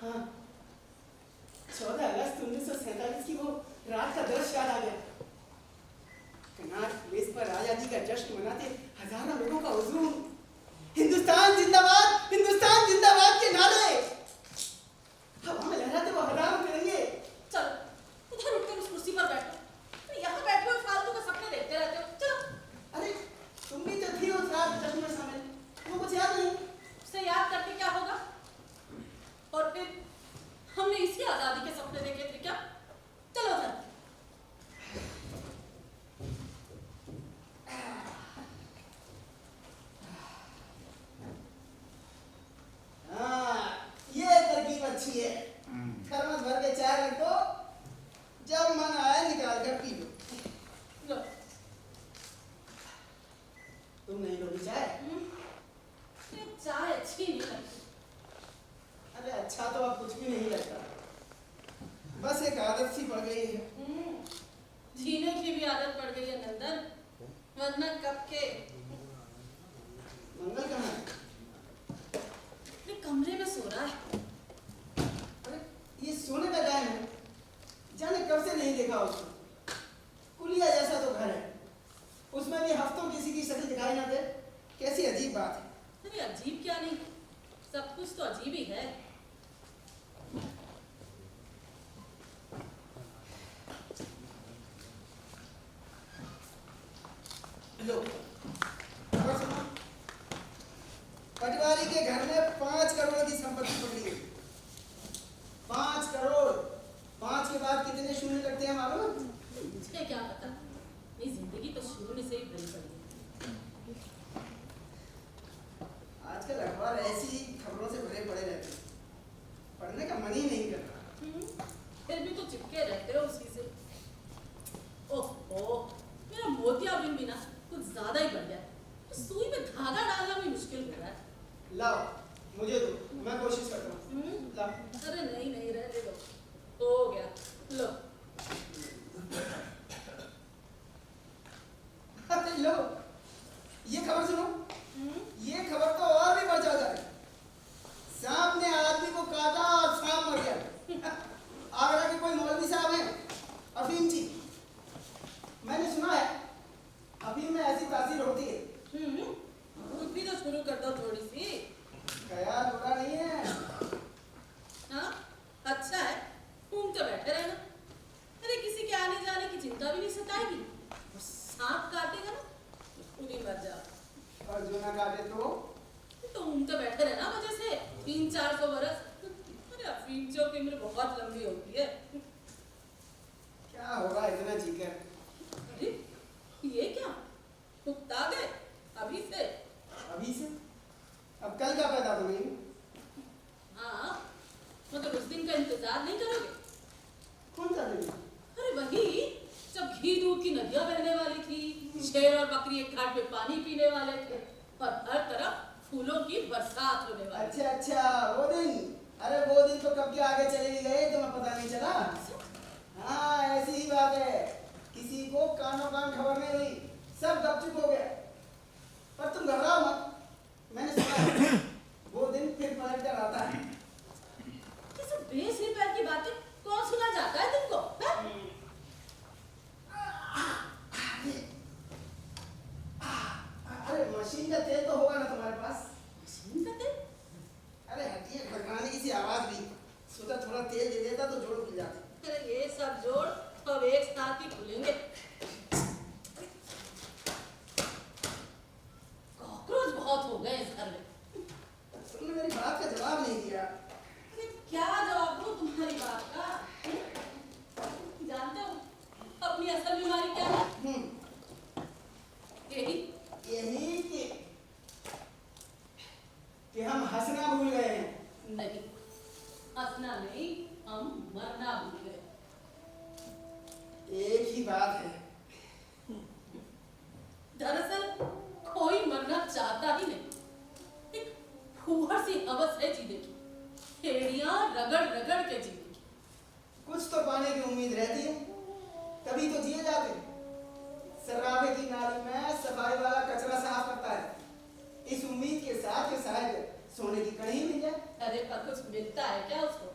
हाँ, 14 अगस्त 1947 की वो रात का दृश्य याद आ गया। कनाट प्लेस पर आजादी का जश्न मनाते हजारों लोगों का हुजूम, हिंदुस्तान जिंदाबाद के नारे हवा में लहराते वो हजारों तिरंगे। चलो उधर उठकर उस कुर्सी पर बैठो, यहाँ बैठे हुए फालतू का सपने देखते रहते हो। चलो। अरे तुम भी तो थी उस रात जश्न में शामिल, वो कुछ याद नहीं? उसे याद करके क्या होगा? और फिर हमने इसी आजादी के सपने देखे थे क्या? चलो उधर। ये तरकीब अच्छी है। थर्मस भर के चाय रख दो, जब मन आए निकाल कर पी लो। तुम नहीं लोगी चाय? चाय अच्छी नहीं लगती। अरे अच्छा तो अब कुछ भी नहीं लगता, बस एक आदत सी पड़ गई है। जीने की भी आदत पड़ गई है नंदन, वरना कब के। मंगल कहाँ है? अपने कमरे में सो रहा है। अरे ये सोने का टाइम है, जाने कब से नहीं देखा उसको। कुलिया जैसा तो घर है, उसमें भी हफ्तों किसी की शक्ल दिखाई ना दे, कैसी अजीब बात है। अरे अजीब क्या नहीं, सब कुछ तो अजीब ही है। लो खबर सुनो, पटवारी के घर में 5 करोड़ की संपत्ति पकड़ी है। 5 करोड़। 5 के बाद कितने शून्य लगते हैं मालूम है? मुझे क्या पता, मेरी जिंदगी तो शून्य से ही भरी पड़ी है। आजकल अखबार ऐसी खबरों से भरे पड़े रहते हैं, पढ़ने का मन ही नहीं करता। फिर भी तो चिपके रहते हो उसी से। ओहो, मेरा मोतियाबिंद भी ना कुछ ज्यादा ही बढ़ गया है। तो सुई में धागा डालना भी मुश्किल हो रहा है। लाओ मुझे दो, मैं कोशिश करता हूँ। लाओ। अरे नहीं रहने दो, हो गया। लो। अरे लो, ये खबर सुनो। ये खबर तो और भी बढ़ जाता है। सांप ने आदमी को काटा और सांप मर गया। आगरा के कोई मौलवी साहब हैं, अफीम जी। मैंने सुना है अफीम में ऐसी तासीर होती है। खुद भी तो शुरू कर दो थोड़ी सी। ख्याल बुरा नहीं है। हाँ अच्छा है, घूमते बैठे रहना। अरे किसी के आने जाने की चिंता भी नहीं सताएगी। और सांप काटेगा ना तो खुद ही मर जाओ। और जो ना काटे तो घूमते बैठे रहना वजह से 300-400 बरस। अरे अफीमचियों की उम्र बहुत लंबी होती है। क्या होगा इतना जीकर? अरे ये क्या, कुत्ता गए अभी से? अभी से? अब कल का पैदा तो नहीं? हाँ मतलब उस दिन का इंतजार नहीं करोगे? कौन सा दिन? अरे वही जब घी दूध की नदियां बहने वाली थी, शेर और बकरी एक घाट पे पानी पीने वाले थे और हर तरफ फूलों की बरसात होने वाली। अच्छा वो दिन। अरे वो दिन तो कब के आगे चले गए, तुम्हें पता नहीं चला? हाँ ऐसी ही बात है, किसी को कानों कान खबर नहीं हुई, सब गपचुप हो गया। पर तुम घबराओ मत, मैंने सुना है वो दिन फिर पलट कर आता है। ये सब बेसिर पैर की बातें कौन सुना जाता है तुमको? अरे मशीन का तेल तो होगा ना तुम्हारे पास? मशीन का तेल? अरे हटिए, खड़खड़ाने की सी आवाज भी, सोचा थोड़ा तेल दे देता तो जोड़ खुल जाते। अरे ये सब जोड़ अब एक साथ ही खुलेंगे। कॉकरोच बहुत हो गए इस घर में। तुमने मेरी बात का जवाब नहीं दिया। अरे क्या जवाब दूं तुम्हारी बात का? जानते हो अपनी असल बीमारी क्या है? यही कि हम हंसना भूल गए हैं। नहीं, हंसना नहीं, हम मरना भूल गए। एक ही बात है। दरअसल कोई मरना चाहता ही नहीं। एक फूहड़ सी हवस है जीने की, एड़ियां रगड़ रगड़ के जीने की। कुछ तो पाने की उम्मीद रहती है, तभी तो जिए जाते। सर्राफे की नाली में सफाई वाला कचरा साफ करता है, इस उम्मीद के साथ कि शायद सोने की कड़ी मिल जाए। अरे पर कुछ मिलता है क्या उसको?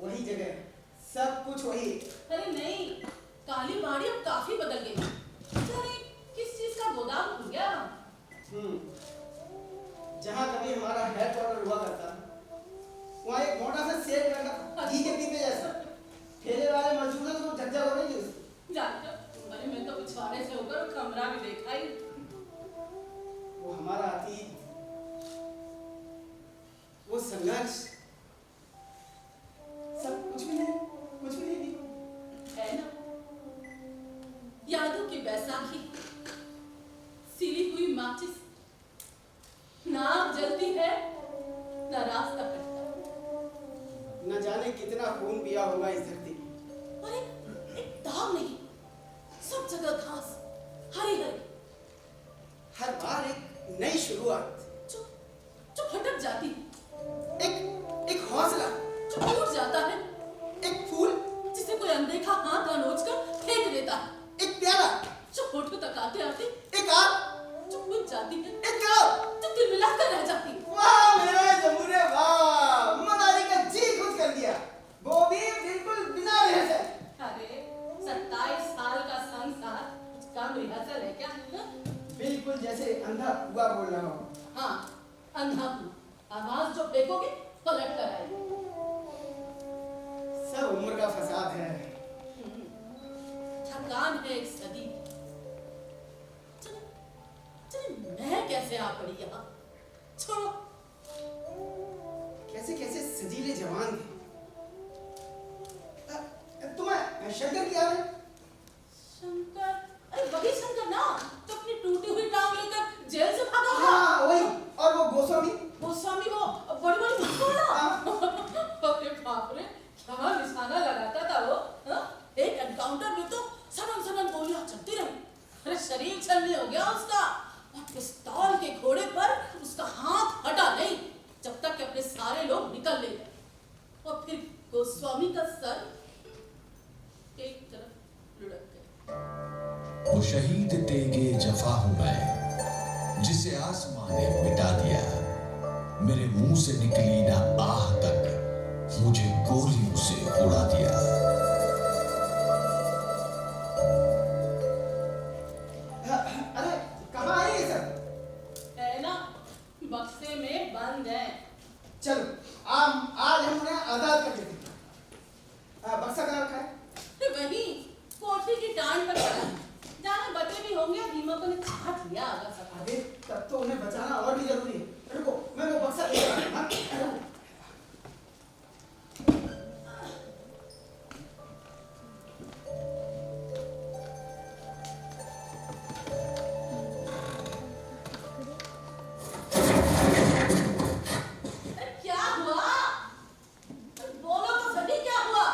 वही जगह, सब कुछ वही। अरे नहीं, काली पहाड़ी अब काफी बदल गई। अरे किस चीज का गोदाम खुल गया? जहाँ कभी हमारा हेडक्वार्टर हुआ करता, वहाँ एक मोटा सा शेड लगा था, घी के पीपे जैसा। ठेले वाले मजदूरों को झज्जा हो रही थी। जानते हो, अरे मैं तो पिछवाड़े से होकर कमरा भी देखा ही। वो हमारा अतीत, वो संघर्ष, सब कुछ भी नहीं है ना? यादों की बैसाखी, सिली हुई माचिस, ना आग जलती है ना रास्ता कटता। न जाने कितना खून पिया होगा इस धरती में। और एक दाग नहीं, सब जगह घास, हरी हरी। हर बार एक नई शुरुआत, जो फटक जाती, एक हौसला जो टूट जाता है, एक फूल जिसे कोई अनदेखा हाथ नोचकर फेंक देता है, एक प्याला जो होठों तक आते आते एक आग जो बुझ जाती है, एक आग जो दिल मिलाकर रह जाती है। वाह मेरे जमुरे वाह, मनाली का जी खुश कर दिया, वो भी बिल्कुल बिना रिहर्सल। अरे 27 साल का संसार कुछ कम रिहर्सल है क्या? बिल्कुल जैसे अंधा हुआ बोल रहा हूँ। हाँ, अंधा हूँ। आवाज जो फेंकोगे पलट कर आएगी। सब उम्र का फसाद है। थकान है एक सदी। चले मैं कैसे आ पड़ी यहाँ? छोड़ो। कैसे कैसे सजीले जवान थे। तुम्हें शंकर की याद है? शंकर, अरे वही शंकर ना जो अपनी टूटी हुई टांग लेकर जेल से भागा था। हाँ वही, और वो गोस्वामी वो बड़ी बड़ी मुस्कुराहट। अरे बाप रे, क्या निशाना लगाता था वो। हाँ? एक एनकाउंटर में तो सनन गोलियां चलती रही। अरे शरीर छलनी हो गया उसका, और पिस्तौल के घोड़े पर उसका हाथ हटा नहीं जब तक कि अपने सारे लोग निकल ले गए। और फिर गोस्वामी का सर एक तरफ लुढ़क गया। वो शहीद तेगे जफा हूं मैं, जिसे आसमां ने मिटा दिया। मेरे मुंह से निकली ना आह तक मुझे गोलियों से उड़ा दिया। अरे कहाँ है ये सब? है ना, बक्से में बंद है। चलो आज हम उन्हें आजाद कर देते हैं। बक्सा कहाँ रखा है? वही कोठी की टांड पर पड़ा। जाने बचे भी होंगे, दीमकों ने छाट लिया आगा सब। अरे तब तो उन्हें बचाना और भी जरूरी है। रुको, मैं वो बक्सा लेकर आता हूँ। क्या हुआ? बोलो तो सही, क्या हुआ?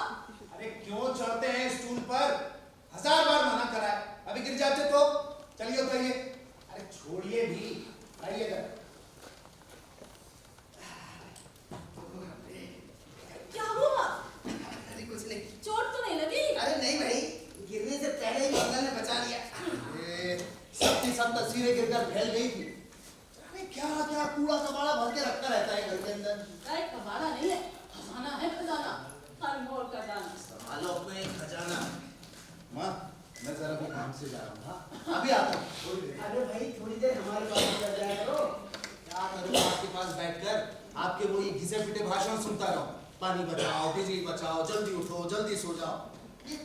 अरे क्यों चढ़ते हैं स्टूल पर? 1000 बार मना करा है, अभी गिर जाते तो। चलिए उतरिए। अरे छोड़िए भी, आइए इधर। क्या हुआ? अरे कुछ नहीं। चोट तो नहीं लगी? अरे नहीं भाई, गिरने से पहले ही मंगल ने बचा लिया। सबकी सब तस्वीरें गिरकर फैल गई थी। अरे क्या क्या कूड़ा कबाड़ा भर के रखता रहता है घर के अंदर। अरे कबाड़ा नहीं है, खजाना है, खजाना, अनमोल खजाना। संभालो अपना एक खजाना। माँ, मैं जरा भी काम से जा रहा हूँ। हाँ अभी आता हूँ, थोड़ी देर। अरे भाई थोड़ी देर हमारे पास बैठ जाया करो। क्या करूँ आपके पास बैठकर? आपके वो ये घिसे पिटे भाषण सुनता रहूं। पानी बचाओ, बिजली बचाओ, जल्दी उठो, जल्दी सो जाओ। ये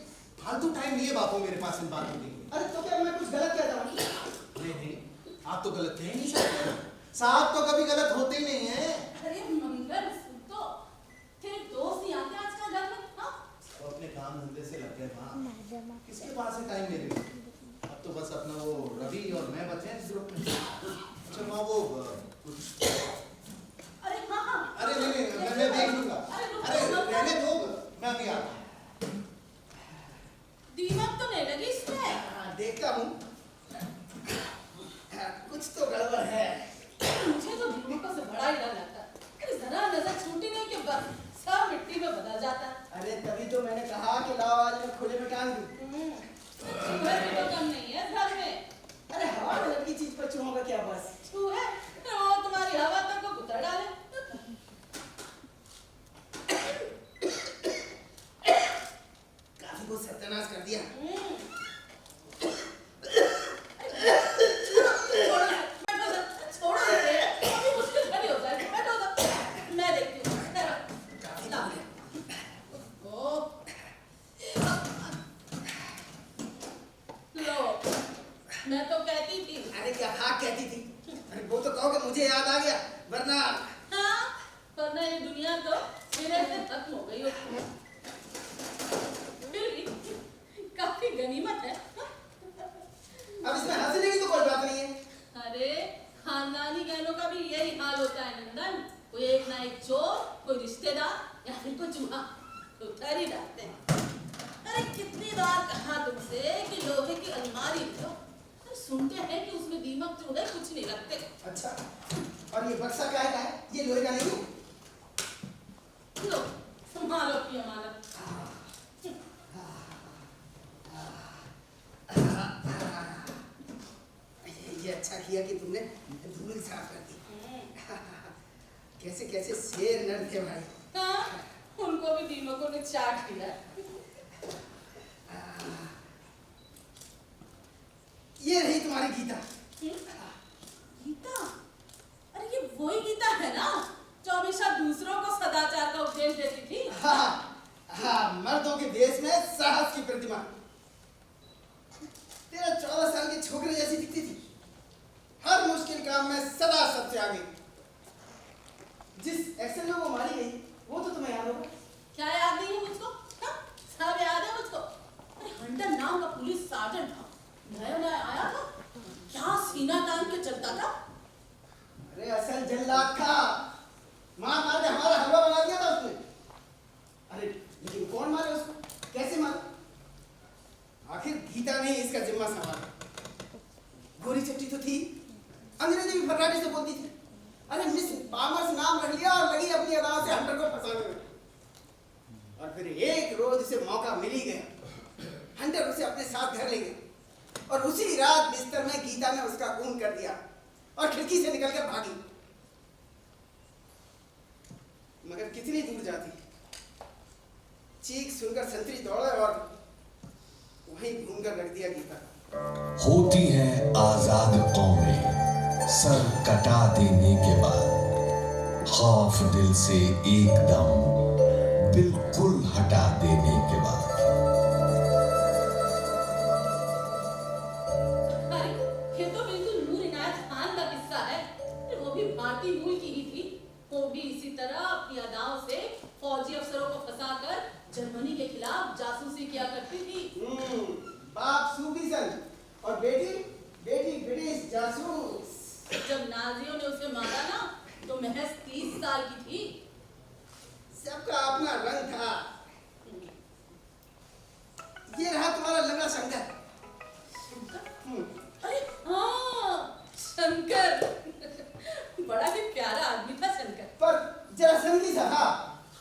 फालतू टाइम नहीं है बापू मेरे पास इन बातों के लिए। अरे तो क्या मैं कुछ गलत कहता हूँ? नहीं, आप तो गलत कह ही नहीं सकते। साहब तो कभी गलत होते ही नहीं है। अरे मंगल, सुन तो, तेरे दोस्त नहीं आते आजकल घर में? हाँ? वो अपने काम धंधे से लग गए माँ। किसके पास है टाइम मेरे लिए? अब तो बस अपना वो रवि और मैं बचे हैं इस ग्रुप में। अच्छा माँ वो कुछ। अरे हाँ, अरे नहीं, मैं देख लूंगा। अरे रहने दो, मैं अभी आता हूँ। दीमक तो नहीं लगी इसमें? देखता हूँ। कुछ तो गड़बड़ है। मुझे तो दीमकों से बड़ा ही डर लगता है। अरे जरा नजर छूटी नहीं कि बस सब मिट्टी में बदल जाता है। अरे तभी तो मैंने कहा कि लाओ आज मैं खुले में टांग दूं। चूहे भी तो कम नहीं है घर में। अरे हवा में लगी चीज पर चूहों का क्या बस? चूहे वो तुम्हारी हवा तक को उतर डाले। खतरनाक। हाँ, वरना ये दुनिया तो सिरे से खत्म हो गई होती। फिर भी काफी गनीमत है। अब इसमें हंसने की तो कोई बात नहीं है। अरे खानदानी गहनों का भी यही हाल होता है नंदन। कोई एक ना एक चोर, कोई रिश्तेदार या फिर कोई चूहा तो उतर ही जाते हैं। अरे कितनी बार कहा तुमसे कि लोहे की अलमारी लो। अरे सुनते हैं कि उसमें दीमक जो है कुछ नहीं रखते। अच्छा, और ये बक्सा क्या है? ये लोहे का नहीं है? लो संभालो अपनी अमानत। ये अच्छा किया कि तुमने धूल साफ कर दी। कैसे कैसे शेर नर थे भाई। हाँ, उनको भी दीमकों ने चाट दिया। ये रही तुम्हारी गीता। गीता? अरे ये वही गीता है ना जो हमेशा दूसरों को सदाचार का उपदेश देती थी। हाँ हाँ, मर्दों के देश में साहस की प्रतिमा। तेरा 14 साल की छोकरी जैसी दिखती थी। हर मुश्किल काम में सदा सबसे आगे। जिस एक्शन में वो मारी गई वो तो तुम्हें याद होगा। क्या याद नहीं है मुझको? हाँ, सब याद है मुझको। अरे हंटर नाम का पुलिस सार्जेंट था, नया नया आया था, क्या सीना तान के चलता था। अरे असल जल्लाद था। मार मार के हमारा हलवा बना दिया था उसने। अरे लेकिन कौन मारे उसको, कैसे मारे? आखिर गीता ने इसका जिम्मा संभाला। गोरी चट्टी तो थी, अंग्रेजी भी फर्राटे से बोलती थी। अरे मिस बामर्स नाम रख लिया और लगी अपनी अदाओं से हंटर को फंसाने में। और फिर एक रोज उसे मौका मिल ही गया। हंटर उसे अपने साथ घर ले गया और उसी रात बिस्तर में गीता ने उसका खून कर दिया और खिड़की से निकलकर भागी। मगर कितनी दूर जाती, चीख सुनकर संतरी दौड़े और वहीं भूनकर रख दिया गीता। होती हैं आजाद कौमें सर कटा देने के बाद, खौफ दिल से एकदम बिल्कुल हटा देने के बाद। अरे ये तो बिल्कुल नूर इनायत खान का किस्सा है। वो भी भारतीय मूल की ही थी। वो भी इसी तरह अपनी अदाओं से फौजी अफसरों को फंसाकर जर्मनी के खिलाफ जासूसी किया करती थी। बाप सूफी सन और बेटी बेटी ब्रिटिश जासूस। जब नाजियों ने उसे मारा ना तो महज 30 साल की थी। सबका अपना रंग था। ये रहा तुम्हारा लंगड़ा शंकर। अरे हाँ, शंकर। बड़ा ही प्यारा आदमी था शंकर। पर जरा संगी सा था।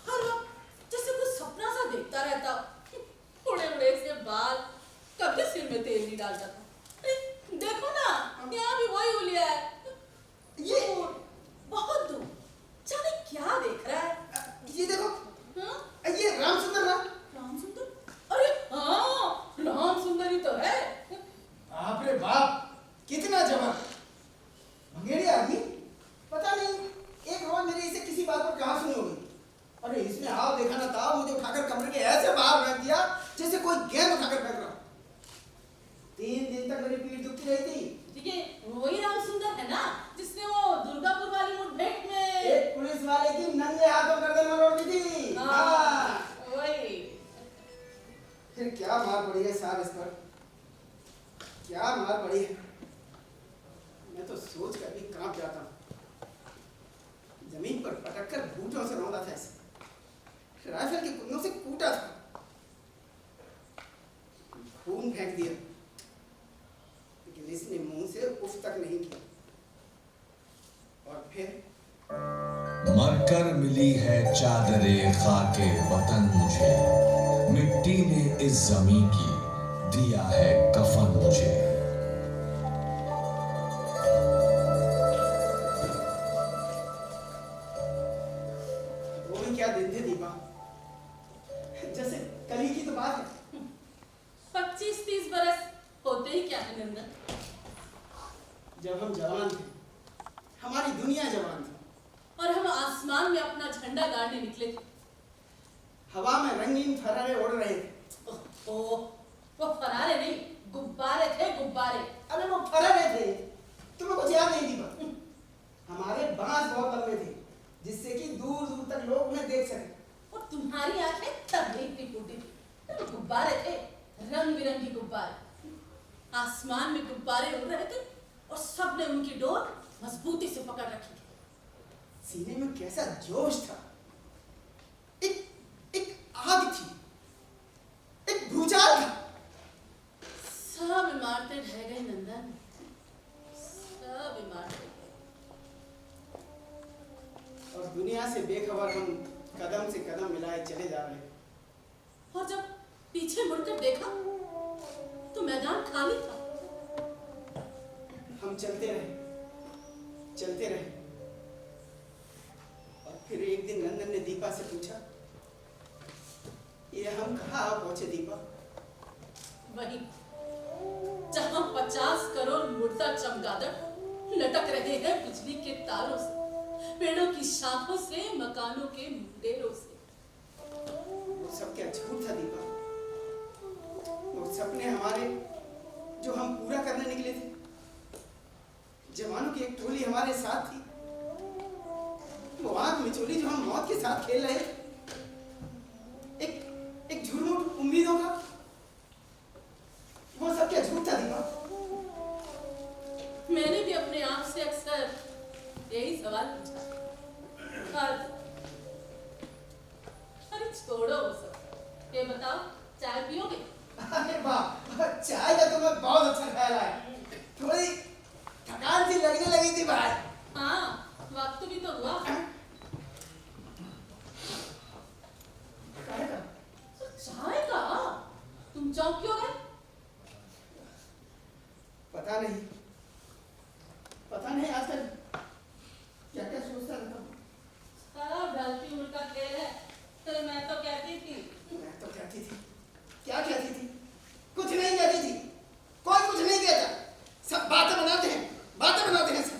हर वक्त जैसे कुछ सपना सा देखता रहता। उड़े उड़े से बाल, कभी सिर में तेल नहीं डालता था। अरे देखो ना, यहाँ भी वही हुलिया है। ये बहुत दूर जाने क्या देख रहा है। ये देखो। हाँ? ये राम सुंदर ना। राम सुंदर? अरे हाँ, राम सुंदर ही तो है। बाप रे बाप, कितना जवान भंगेड़िया आदमी। पता नहीं एक रोज मेरे इसे किसी बात पर कहाँ सुनी होगी। अरे इसने हाथ देखा ना था, मुझे उठाकर कमरे के ऐसे बाहर फेंक दिया जैसे कोई गेंद उठाकर फेंक रहा। 3 दिन तक मेरी पीठ दुखती रही थी। ठीक है, वही राम सुंदर है ना जिसने वो दुर्गापुर वाली मुठभेड़ में एक पुलिस वाले की नंगे हाथों गर्दन मरोड़ दी थी। हाँ, वही। फिर क्या मार पड़ी है साहब इस पर, क्या मार पड़ी है। मैं तो सोच कर भी कांप जाता हूँ। जमीन पर पटक कर बूटों से रौंदा था इसे, राइफल के कुन्नों से कूटा था, खून फेंक दिया, लेकिन इसने मुंह से उफ तक नहीं किया। और फिर मरकर मिली है चादरे खाके वतन मुझे, मिट्टी ने इस जमीन की दिया है कफन मुझे। वो भी क्या दिन थे दीपा, जैसे कल ही की तो बात है। 25-30 बरस होते ही क्या है नंदन। जब हम जवान थे, हमारी दुनिया जवान थी, और हम आसमान में अपना झंडा गाड़ने निकले थे। हवा में रंगीन फरारे उड़ रहे थे। ओह, वो फरारे नहीं, गुब्बारे थे, गुब्बारे। अरे वो फरारे थे, तुम्हें कुछ याद नहीं दीपा। हमारे बांस बहुत लंबे थे, जिससे कि दूर दूर तक लोग उन्हें देख सके। और तुम्हारी आंखें तब देखती फूटी थी। तो गुब्बारे थे, रंग बिरंगी गुब्बारे। आसमान में गुब्बारे उड़ रहे थे और सबने उनकी डोर मजबूती से पकड़ रखी थी। सीने में कैसा जोश था, एक आग थी, एक भूचाल था। सब इमारतें ढह गई नंदन, सब इमारतें। और दुनिया से बेखबर हम कदम से कदम मिलाए चले जा रहे। और जब पीछे मुड़कर देखा तो मैदान खाली था। हम चलते रहे, चलते रहे। और फिर एक दिन नंदन ने दीपा से पूछा, ये हम कहाँ आ पहुंचे दीपा? वही जहां 50 करोड़ मुर्दा चमगादड़ लटक रहे हैं बिजली के तारों से, पेड़ों की शाखों से, मकानों के मुंडेरों से। वो सब क्या झूठ था दीपा? वो सपने हमारे जो हम पूरा करने निकले थे, जवानों की एक टोली हमारे साथ थी, वो आग मिचोली जो हम मौत के साथ खेल रहे, एक झूठ उम्मीदों का, वो सब क्या झूठ था दीपा? मैंने भी अपने आप से अक्सर यही सवाल पूछा। अरे छोड़ो वो सब, ये बताओ चाय पियोगे? अरे वाह, चाय का तुम्हें बहुत अच्छा ख्याल आया। थोड़ी थकान सी लगने लगी थी भाई। हाँ, वक्त भी तो हुआ। चाय का? चाय का? तुम चौंक क्यों गए? पता नहीं, पता नहीं आजकल क्या क्या सोचता रहता हूँ। सब ढलती उल्टा खेल है। तो मैं तो कहती थी। मैं तो कहती थी, क्या कहती थी? कुछ नहीं कहती थी, कोई कुछ नहीं कहता, सब बातें बनाते हैं, बातें बनाते हैं सब।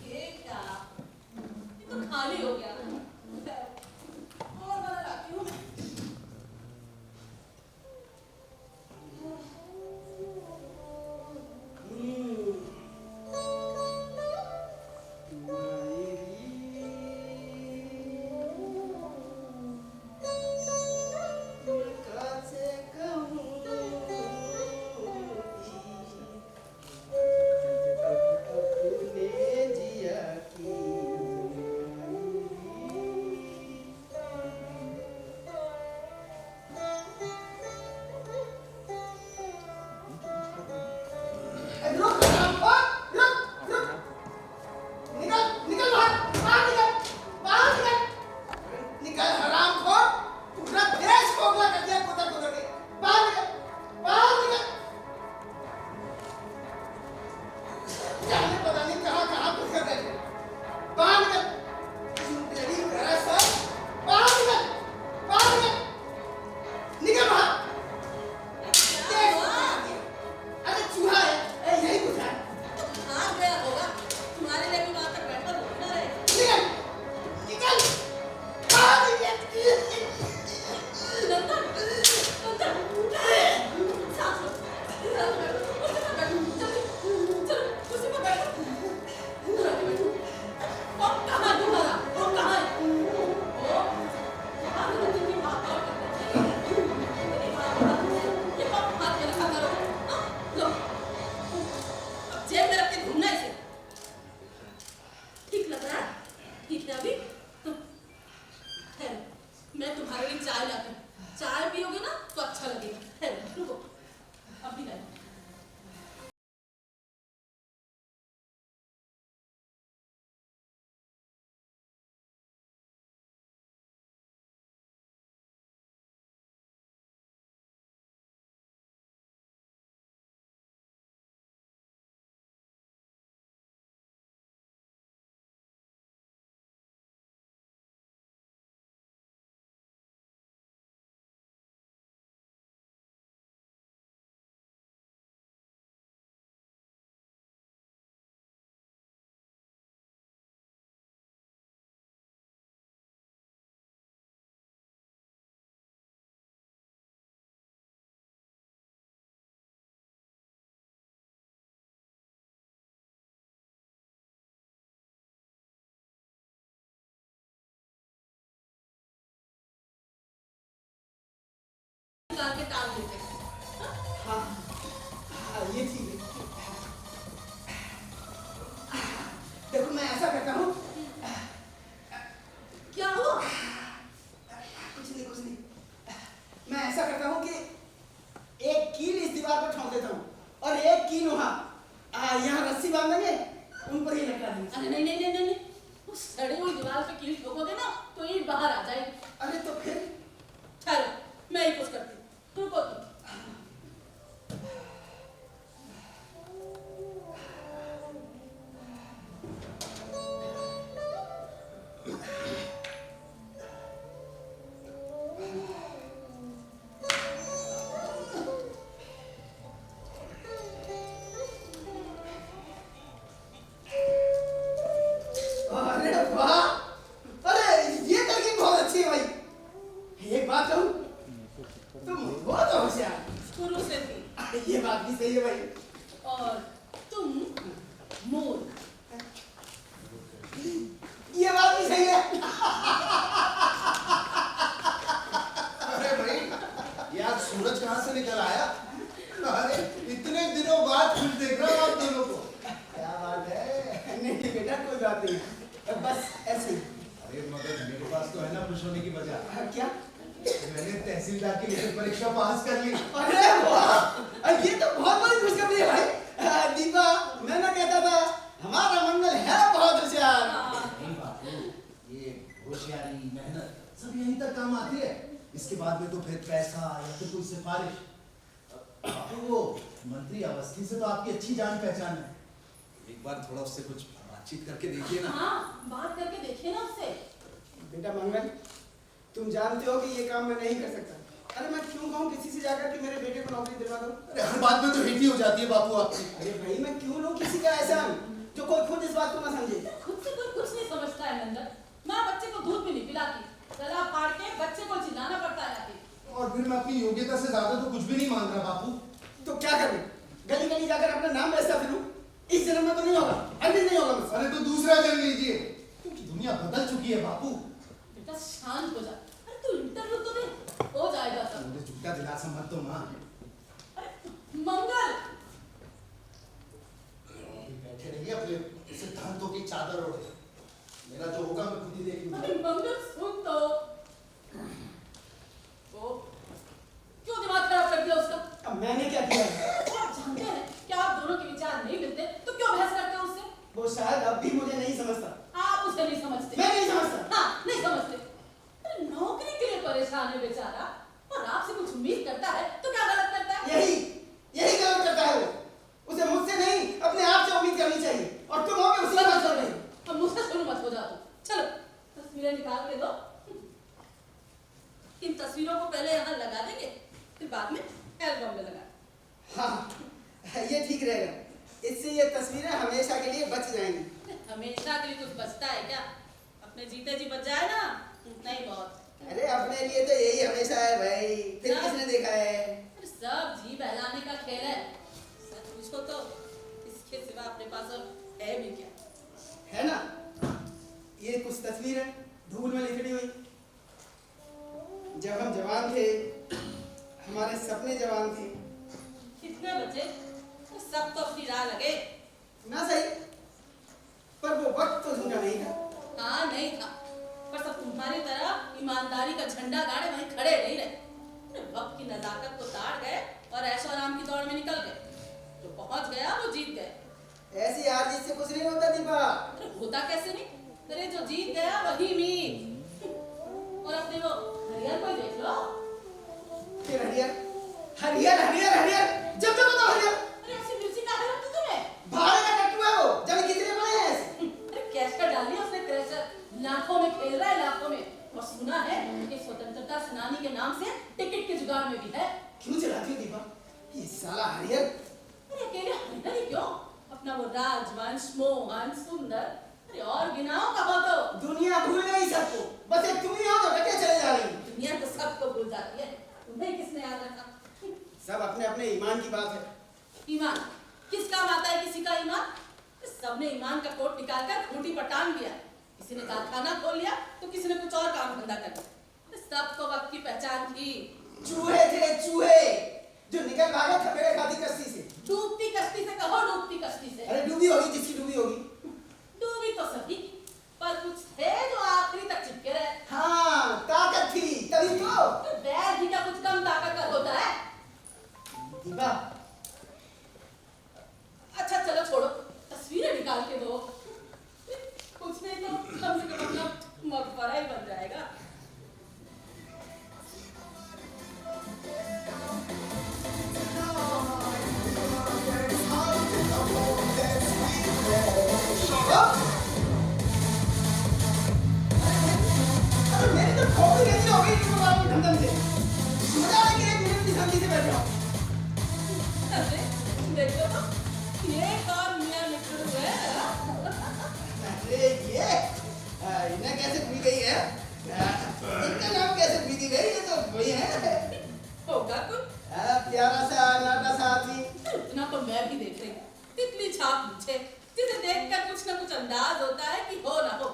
ये क्या? ये तो खाली हो गया। और बना लाती हूँ। निकाल के टाल देते हैं। हाँ हाँ, ये ठीक है। देखो मैं ऐसा करता हूँ, क्या हुआ? कुछ नहीं, मैं ऐसा करता हूँ कि एक कील इस दीवार पर ठोक देता हूँ और एक कील वहाँ यहाँ रस्सी बांध देंगे, उन पर ही लटका देंगे। अरे नहीं नहीं नहीं नहीं नहीं, उस सड़ी हुई दीवार पे कील ठोकोगे ना तो ईंट बाहर आ जाएगी। अरे तो फिर चलो मैं ही कुछ करती हूँ, रुको तुम। अरे वाह, अरे ये तरकीब बहुत अच्छी है भाई। एक बात कहूँ, तुम बहुत होशियार। शुरू से थी। ये बात भी सही है भाई। और तुम मोर। ये बात भी सही है। अरे भाई, ये आज सूरज कहाँ से निकल आया? अरे इतने दिनों बाद फिर देख रहा हूँ आप दोनों को। क्या बात है? नहीं बेटा कोई बात नहीं, बस ऐसे ही। अरे मगर मेरे पास तो है ना खुश होने की वजह। क्या? मैंने तहसीलदार की लिखित परीक्षा पास कर ली। अरे वाह, ये तो बहुत बड़ी खुशखबरी है भाई। दीपा, मैं ना कहता था हमारा मंगल है बहुत होशियार। नहीं बापू, ये होशियारी मेहनत सब यहीं तक काम आती है। इसके बाद में तो फिर पैसा या फिर कोई सिफारिश। बापू वो मंत्री अवस्थी से तो आपकी अच्छी जान पहचान है, एक बार थोड़ा उससे कुछ बातचीत करके देखिए ना। हाँ बात करके देखिए ना उससे। बेटा मंगल, तुम जानते हो कि ये काम मैं नहीं कर सकता। अरे मैं क्यों कहूँ किसी से जाकर कि मेरे बेटे को नौकरी दिलवा दो? अरे हर बात में तो हिट ही हो जाती है बापू आपकी। अरे भाई मैं क्यों लूँ किसी का एहसान जो कोई खुद इस बात को ना समझे। खुद से कोई कुछ नहीं समझता है नंदन। माँ बच्चे को दूध भी नहीं पिलाती, गला फाड़ के बच्चे को चिल्लाना पड़ता है आके। और फिर मैं अपनी योग्यता से ज्यादा तो कुछ भी नहीं मांग रहा बापू। तो क्या करूँ? गली गली जाकर अपना नाम बेचता फिरूं? इस जन्म में तो नहीं होगा, हरगिज़ नहीं होगा मुझसे। अरे तो दूसरा जन्म लीजिए, क्योंकि दुनिया बदल चुकी है बापू। बेटा शांत हो जा। अरे तू इंटरव्यू तो दे, हो जाएगा सब। मुझे झूठा दिलासा मत दो माँ। मंगल बैठे रहिए अपने सिद्धांतों की चादर ओढ़े। मेरा जो होगा मैं खुद ही देख लूंगा। अरे मंगल सुन तो। ओ, क्यों दिमाग खराब कर दिया उसका? अब मैंने क्या किया? आप जानते हैं कि आप दोनों के विचार नहीं मिलते तो क्यों बहस करते हो उससे? वो शायद अब भी मुझे नहीं समझता। आप उसे नहीं समझते। मैं नहीं समझता। हाँ नहीं समझते। अरे नौकरी के लिए परेशान है बेचारा और आपसे कुछ उम्मीद करता है तो क्या गलत करता है? यही गलत करता है वो। उसे मुझसे नहीं अपने आप से उम्मीद करनी चाहिए और तुम हो उसी बात कर रहे हो। अब मुझसे शुरू मत हो जा तुम। चलो तस्वीरें निकाल के दो। इन तस्वीरों को पहले यहाँ लगा देंगे, फिर बाद में एल्बम में लगा। हाँ ये ठीक रहेगा, इससे ये तस्वीरें हमेशा के लिए बच जाएंगी। हमेशा के लिए कुछ बचता है क्या? अपने जीते जी बच जाए ना उतना ही बहुत। अरे अपने लिए तो यही हमेशा है भाई, फिर हाँ। किसने देखा है? अरे सब जी बहलाने का खेल है। सच पूछो तो इसके सिवा अपने पास और है भी क्या? है ना? ये कुछ तस्वीर है धूल में लिखड़ी हुई। जब हम जवान थे, हमारे सपने जवान थे। कितने बचे? तो सब तो अपनी राह लगे। ना सही, पर वो वक्त तो झूठा नहीं था। हाँ नहीं था, पर सब तुम्हारी तरह ईमानदारी का झंडा गाड़े वहीं खड़े नहीं रहे। अरे वक्त की नजाकत को ताड़ गए और ऐशो आराम की दौड़ में निकल गए। जो पहुंच गया वो जीत गए। ऐसी हार जीत से कुछ नहीं होता दीपा। अरे होता कैसे नहीं? अरे जो जीत गया वही मीत। और अपने वो हरियर को देख लो। फिर हरियर हरियर हरियर हरियर जब जब तो हरियर। अरे ऐसी मिर्ची का हरियर तो तुम्हें भाड़े का टट्टू है वो, जब कितने बड़े हैं ऐसे। अरे कैश का डाल दिया उसने क्रैशर। लाखों में खेल रहा है, लाखों में। और सुना है कि स्वतंत्रता सेनानी के नाम से टिकट के जुगाड़ में भी है। क्यों चलाती हो दीपा ये साला हरियर? अरे अकेले हरियर ही क्यों? अपना वो राजवंश, मोहन, सुंदर, अरे और गिनाओ कहो तो। दुनिया भूल गई सबको, बस एक तुम ही हो जो रटे चले जा रही। दुनिया तो सबको भूल जाती है, तुम्हें किसने याद रखा? सब अपने अपने ईमान की बात है। ईमान किस काम आता है किसी का ईमान? सबने ईमान का कोट निकालकर खूंटी पर टांग दिया। किसी ने कारखाना खोल लिया तो किसी ने कुछ और काम धंधा कर लिया। सबको वक्त की पहचान थी। चूहे थे चूहे जो निकल भागे थपेड़े खाती कश्ती से। डूबती कश्ती से कहो, डूबती कश्ती से। अरे डूबी होगी जिसकी डूबी होगी। डूबी तो सही, पर कुछ थे जो आखिरी तक चिपके रहे। हाँ ताकत थी तभी तो। बैल भी का कुछ कम ताकत का होता है। दीपा अच्छा चलो छोड़ो, तस्वीरें निकाल के दो। कुछ नहीं तो कम से कम अपना मकबरा ही बन जाएगा। अरे मेरी तो खोपड़ी कैसी हो गई इसको मालूम धमधम से। मजा आने के लिए मेरे की शांति से बैठ जाओ। अरे देखो तो, ये कौन मियां मिट्टू है? अरे ये इन्हें कैसे भूल गई है? इनका नाम कैसे भूल गई? ये तो वही है। होगा कुछ? प्यारा सा नाटा सा आदमी। इतना तो मैं भी देख रही हूँ। तितली छाप पीछे, जिसे देखकर कुछ ना कुछ अंदाज होता है कि हो ना हो,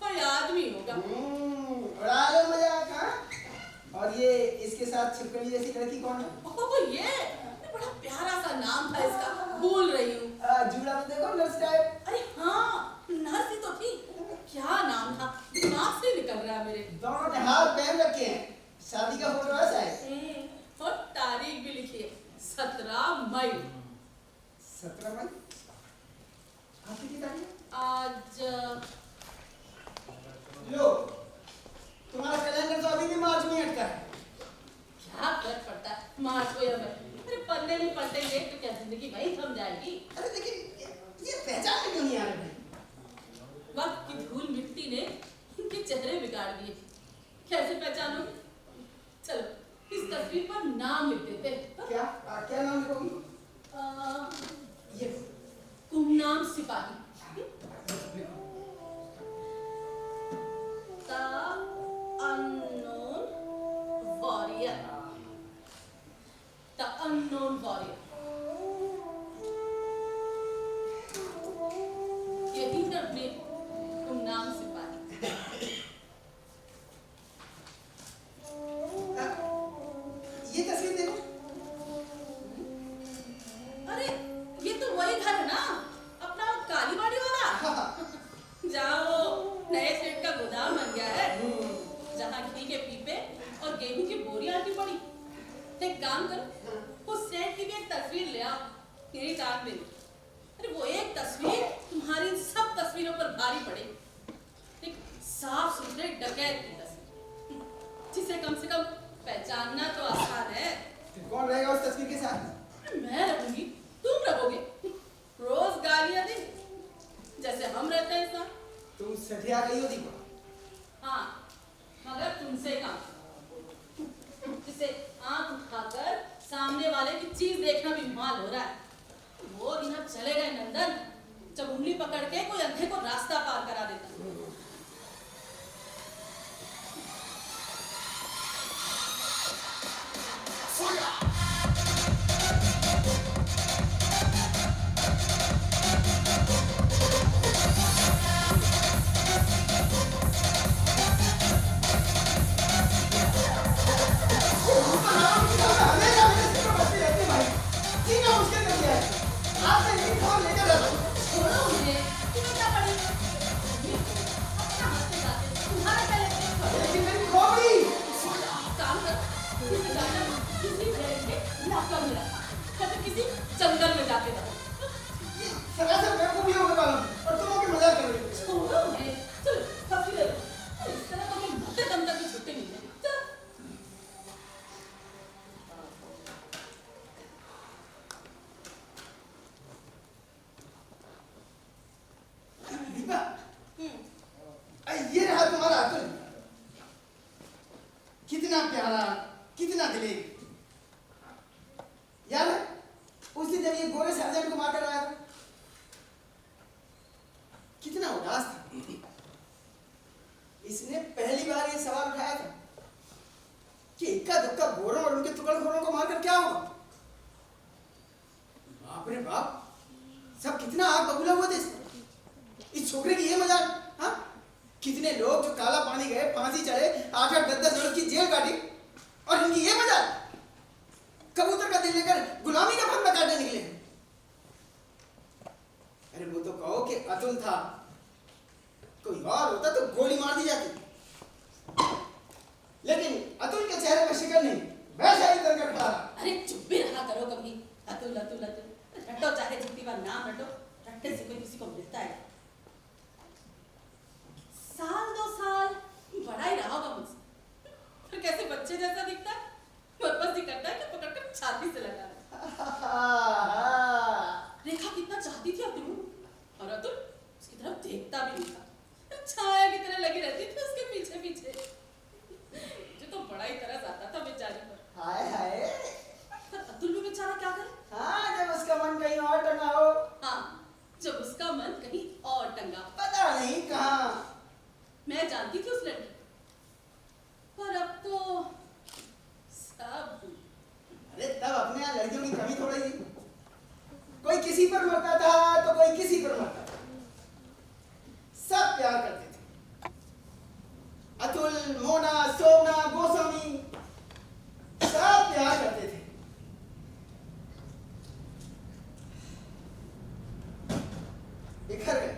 कोई आदमी होगा। उड़ा लो मजाक हाँ? और ये इसके साथ छिपकली जैसी लड़की कौन है? ओह ये बड़ा प्यारा सा नाम था इसका, भूल रही हूँ। जूड़ा में देखो नर्स टाइप। अरे हाँ, नर्स ही तो थी। क्या नाम था, दिमाग से निकल रहा है मेरे। दोनों ने हार पहन रखे हैं। शादी का फोटो ऐसा है। और तारीख भी लिखी है, 17 मई। 17 मई? आज की तारीख? आज लो तुम्हारा कैलेंडर तो अभी भी मार्च में अटका है। क्या फर्क पड़ता है मार्च को या मई? अरे पन्ने में पलटेंगे तो क्या जिंदगी वही थम जाएगी? अरे लेकिन ये पहचान में क्यों नहीं आ रहे भाई? वक्त की धूल मिट्टी ने इनके चेहरे बिगाड़ दिए। कैसे पहचानोगे? चलो इस तस्वीर पर नाम लिख देते हैं। क्या नाम लिखोगी? ये गुमनाम सिपाही। The unknown warrior. The unknown warrior. यही है अपने गुमनाम सिपाही। ये तस्वीर देखो। अरे ये तो वही घर है ना, अपना कालीबाड़ी वाला, जहाँ वो नए सेठ का गोदाम बन गया है, जहाँ घी के पीपे और गेहूं की बोरियां आती पड़ी। एक काम करो, उस सेठ की भी एक तस्वीर ले आओ, यही टांग दे। अरे वो एक तस्वीर तुम्हारी इन सब तस्वीरों पर भारी पड़े। एक साफ सुथरे डकैत की तस्वीर, जिसे कम से कम पहचानना तो आसान है। फिर कौन रहेगा उस तस्वीर के साथ? मैं रहूंगी, तुम रहोगे। रोज गालियां दी जैसे हम रहते हैं साथ। तुम सठिया गई हो दीपा। हाँ, मगर तुमसे काम, जिसे आंख उठाकर सामने वाले की चीज देखना भी माल हो रहा है। वो दिन अब चले गए नंदन, जब उंगली पकड़ के कोई अंधे को रास्ता पार करा देता। जंगल में जाके रहो। सरासर बेवकूफी हो गया और तुम आके मजाक कर रही हो। छोड़ो उन्हें, चलो काफी ले लो। इस तरह तो मैं भूते दम तक की छुट्टी नहीं है। चल। दीपा ये रहा तुम्हारा अतुल। कितना प्यारा, कितना दिलेर। याद है उस दिन जब ये गोरे सर्जन को मारकर आया था, कितना उदास था। इसने पहली बार ये सवाल उठाया था कि इक्का दुक्का गोरों और उनके टुकड़खोरों को मारकर क्या होगा। बाप रे बाप, सब कितना आग बबूला हुआ थे इस छोकरे की ये मजाक। हाँ, कितने लोग जो काला पानी गए, फांसी चढ़े, 8-8, 10-10 वर्ष की जेल काटी, और इनकी ये मजाक। जलन नहीं, वैसा ही करके खा। अरे चुप भी रहा करो कभी। अतुल अतुल अतुल रटो, चाहे जितनी बार नाम रटो, रटने से कोई किसी को मिलता है? साल 2 साल बड़ा ही रहा होगा मुझसे, फिर कैसे बच्चे जैसा दिखता है। बस ही करता है कि पकड़कर छाती से लगा ले। रेखा कितना चाहती थी अतुल, और अतुल उसकी तरफ देखता भी नहीं था, छाया की तरह लगी रहती थी उसके पीछे पीछे। मुझे तो बड़ा ही तरस आता था बेचारी पर। हाय हाय। पर अतुल भी बेचारा क्या करे? हाँ, जब उसका मन कहीं और टंगा हो। हाँ, जब उसका मन कहीं और टंगा। पता नहीं कहाँ। मैं जानती थी उस लड़की, पर अब तो सब। अरे तब अपने यहाँ लड़कियों की कमी थोड़ी थी। कोई किसी पर मरता था तो कोई किसी पर मरता था, सब प्यार करते थे। अतुल, मोना, सोना, गोस्वामी सब प्यार करते थे। बिखर गए,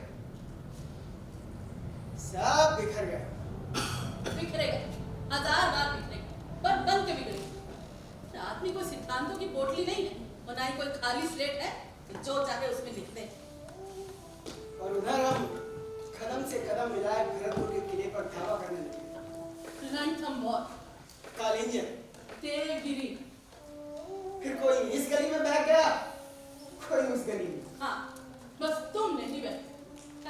सब बिखर गए। बिखरेगा, 1000 बार बिखरेगा, पर बन के बिगड़ेगा। आदमी कोई सिद्धांतों की पोटली नहीं है, और ना ही कोई खाली स्लेट है कि जो चाहे उसमें लिख दे। और उधर हम कदम से कदम मिलाए भरतपुर के किले पर धावा करने लगे। रणथंभौर, कालिंजर, देवगिरी। फिर कोई इस गली में बह गया, कोई उस गली में। हाँ, बस तुम नहीं बह।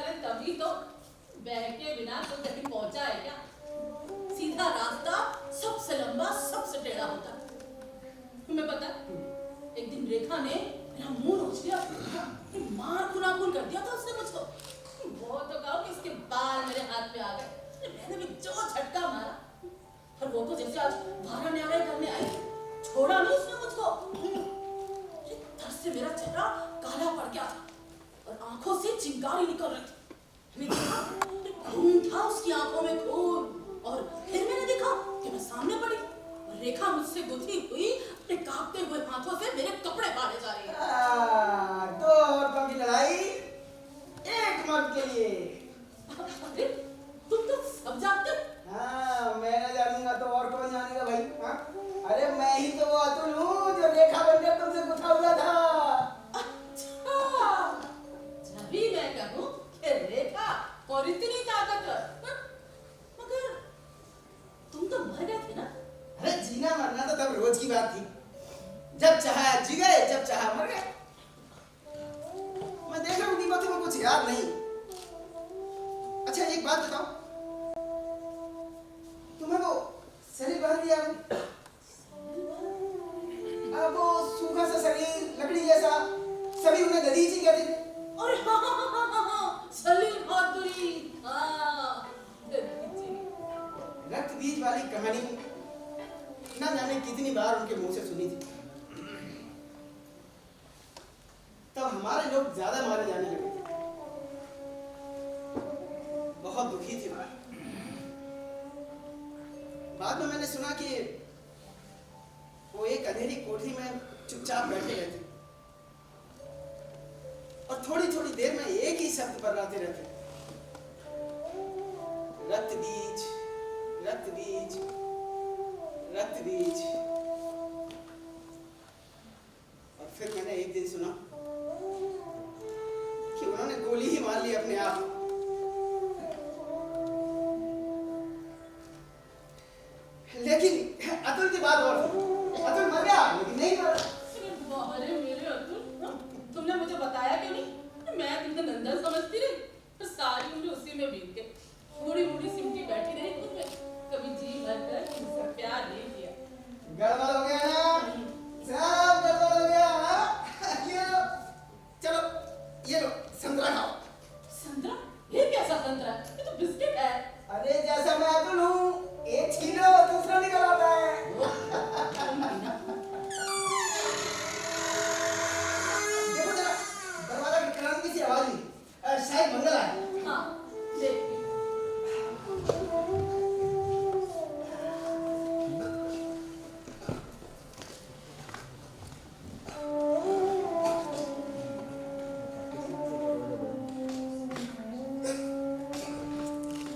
अरे तभी तो बह के बिना तो कहीं पहुंचा है क्या? सीधा रास्ता सबसे लंबा, सबसे टेढ़ा होता है। तुम्हें पता है, एक दिन रेखा ने मेरा मुंह नोच लिया, मार खुनाखून कर दिया था उसने मुझको। वो तो कहो कि उसके बाल मेरे हाथ पे आ गए। मैंने भी जो झटका मारा, और वो तो जैसे आज बारह न्यारे करने आई, छोड़ा नहीं उसने मुझको। दर्द से मेरा चेहरा काला पड़ गया था, और आंखों से चिंगारी निकल रही थी। मैंने देखा खून था उसकी आंखों में, खून। और फिर मैंने देखा कि मैं सामने पड़ी, और रेखा मुझसे गुथी हुई अपने कांपते हुए हाथों से मेरे कपड़े फाड़े जा रही है। 2 औरतों की लड़ाई, एक मर्द के लिए। अरे तुम तो सब जानते हो। हाँ, मैं न जानूंगा तो और कौन जानेगा भाई? हाँ? अरे मैं ही तो वो अतुल हूँ जो रेखा बनकर तुमसे गुथा हुआ था। अच्छा, जभी मैं कहूँ कि रेखा और इतनी ताकतवर, मगर तुम तो मर गए थे ना? अरे जीना मरना तो तब रोज की बात थी। जब चाहा जी गए, जब चाहा मर गए। मैं देख रहा हूँ दीपक तुम्हें कुछ याद नहीं। अच्छा एक बात बताओ, तुम्हें वो शरीर बाहर दिया अब वो सूखा सा शरीर, लकड़ी जैसा, सभी उन्हें दधीची कहते थे। अरे हाँ, सलीम बहादुरी। हाँ, दधीची। रक्त बीज वाली कहानी ना जाने कितनी बार उनके मुंह से सुनी थी। तब हमारे लोग ज्यादा मारे जाने लगे थे। बहुत दुखी थे। बाद में मैंने सुना कि वो एक अंधेरी कोठरी में चुपचाप बैठे रहते और थोड़ी थोड़ी देर में एक ही शब्द बर्राते रहते, रक्त बीज, रक्त बीज, रक्त बीज। और फिर मैंने एक दिन सुना कि उन्होंने गोली ही मार ली अपने आप। लेकिन अतुल की बात और थी। अतुल मर गया लेकिन नहीं मरा। अरे मेरे अतुल, तुमने मुझे बताया क्यों नहीं? मैं तुमको नंदन समझती रही, सारी उम्र उसी में बीत गई। बूढ़ी बूढ़ी सिमटी बैठी रही खुद में, कभी जी भरकर तुमसे प्यार नहीं किया। गड़बड़ हो गया ना, सब गड़बड़ हो गया। ये लो, चलो ये लो संतरा खाओ। संतरा? ये कैसा संतरा? ये तो बिस्किट है। अरे जैसा मैं अतुल हूँ, एक छीनो दूसरा निकल आता है। देखो जरा, दरवाजा खटखटाने की सी आवाज हुई, शायद मंगल आया। हाँ, देखती।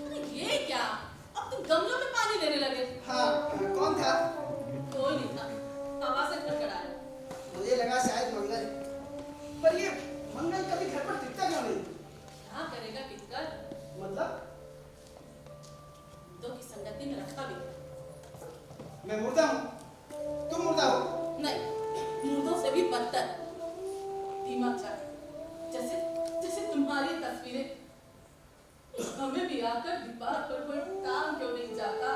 अरे ये क्या? अब तुम गमलों में पानी देने लगे। हाँ, कौन था? कर मतलब दो की संगति में रखा भी मैं मुर्दा हूँ, तुम मुर्दा हो। नहीं, मुर्दों से भी बदतर, दिमाग चाट, जैसे जैसे तुम्हारी तस्वीरें। हमें भी आकर दीवार पर कोई काम क्यों नहीं जाता?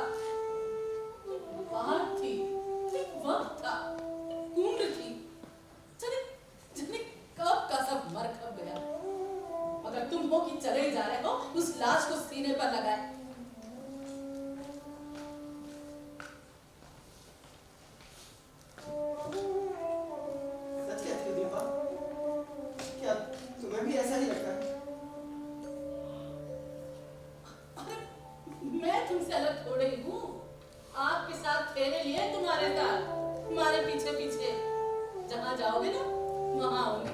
बात थी, एक वक्त था, उम्र थी, चले जाने कब का सब मर खप गया। मगर तुम हो कि चले जा रहे हो उस लाश को सीने पर लगाए। सच कहती हो दीपा? क्या तुम्हें भी ऐसा ही लगता है? अरे मैं तुमसे अलग थोड़े ही हूँ। आपके साथ फेरे लिए तुम्हारे साथ, तुम्हारे पीछे पीछे जहाँ जाओगे ना वहाँ आऊंगी।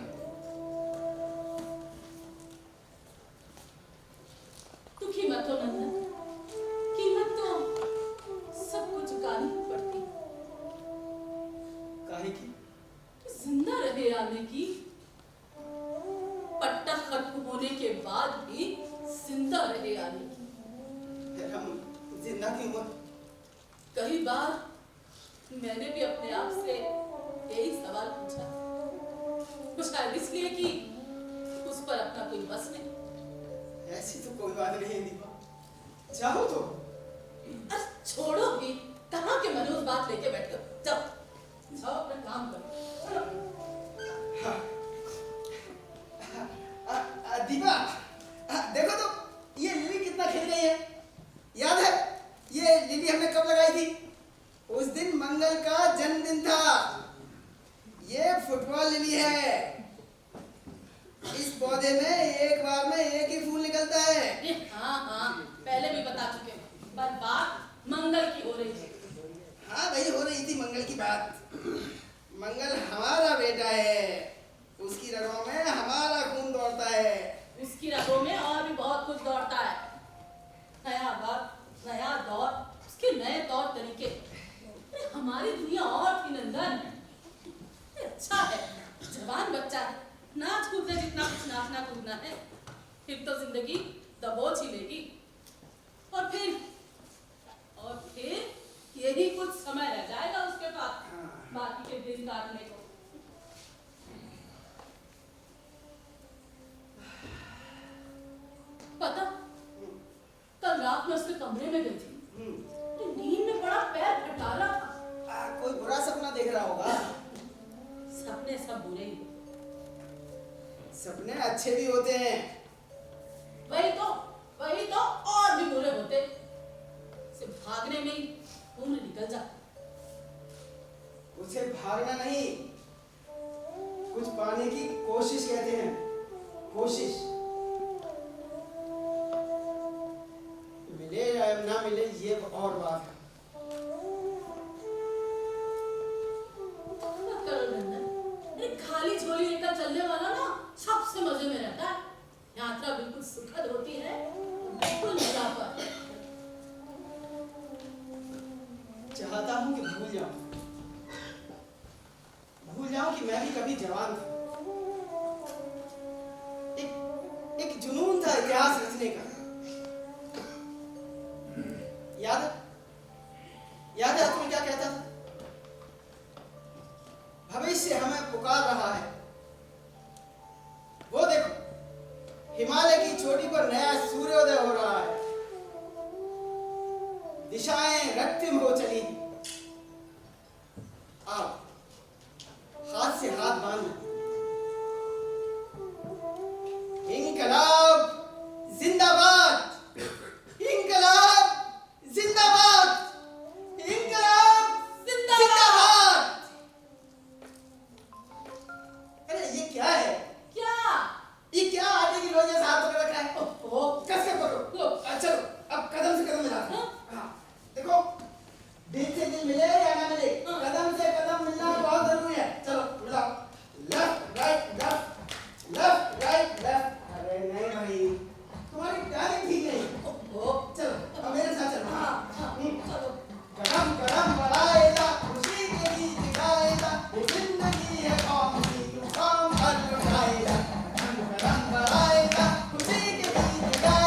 दुखी मत हो नंदन, कीमत तो सबको चुकानी पड़ती। काहे की? जिंदा रहे आने की, पट्टा खत्म होने के बाद भी जिंदा रहे आने की। फिर हम जिंदा क्यों हुए? कई बार मैंने भी अपने आप से यही सवाल पूछा, तो शायद इसलिए कि उस पर अपना कोई बस नहीं। ऐसी तो कोई बात नहीं है दीपा, चाहो तो। अरे छोड़ो भी, कहाँ के मनोज बात लेके बैठे हो? जाओ जाओ अपना काम करो। हाँ। दीपा, देखो तो ये लिली कितना खिल गई है। याद है ये लिली हमने कब लगाई थी? उस दिन मंगल का जन्मदिन था। ये फुटबॉल लिली है। इस पौधे में एक बार में एक ही फूल निकलता है। हाँ हाँ, पहले भी बता चुके हो, पर बात मंगल की हो रही है। हाँ भाई, हो रही थी मंगल की बात। मंगल हमारा बेटा है, उसकी रगों में हमारा खून दौड़ता है। उसकी रगों में और भी बहुत कुछ दौड़ता है। नया वक्त, नया दौर, उसके नए तौर तरीके। अरे हमारी दुनिया और थी नंदन। अरे अच्छा है, जवान बच्चा है, नाच कूदने जितना कुछ नाचना कूदना है। फिर तो जिंदगी दबोच ही लेगी। और फिर यही कुछ समय रह जाएगा उसके पास बाकी के दिन काटने को। पता, कल रात में उसके कमरे में गई थी, तो नींद में बड़ा पैर फटा रहा था। कोई बुरा सपना देख रहा होगा। सपने सब बुरे ही होते। सपने अच्छे भी होते हैं। वही तो और भी बुरे होते। सिर्फ भागने में ही उम्र निकल जाती। उसे भागना नहीं, कुछ पाने की कोशिश कहते हैं। कोशिश मिले या ना मिले ये और बात है। मत करो नंदन, अरे खाली झोली लेकर चलने वाला ना सबसे मजे में रहता है। यात्रा बिल्कुल सुखद होती है, बिल्कुल मजा पर। चाहता हूं कि भूल जाऊं कि मैं भी कभी जवान था। एक जुनून था इतिहास रचने का। याद है तुम्हें क्या कहता था? भविष्य हमें पुकार रहा है। वो देखो, हिमालय की चोटी पर नया सूर्योदय हो रहा है। दिशाएं रक्तिम हो चली। आओ, हाथ से हाथ बांधो। इंकलाब जिंदाबाद! इंकलाब जिंदाबाद! इंकलाब जिंदाबाद! अरे ये क्या है? क्या? ये क्या आटे की लोई जैसा हाथ पकड़ रखा है? ओहो, कस के पकड़ो। चलो, अब कदम से कदम मिलाते हैं। हाँ, देखो, दिल से दिल मिले या ना मिले, कदम से कदम मिलना बहुत जरूरी है। चलो मिलाओ। Left right left, left right left. अरे नहीं भाई, तुम्हारी टाइमिंग ठीक नहीं। ओहो, चलो अब मेरे साथ चलो। हाँ, चलो। कदम कदम बढ़ाएगा, खुशी के गीत गाएगा, ये जिंदगी है कौन सी, तू काम पर उठाएगा। कदम कदम बढ़ाएगा, खुशी के गीत गाएगा।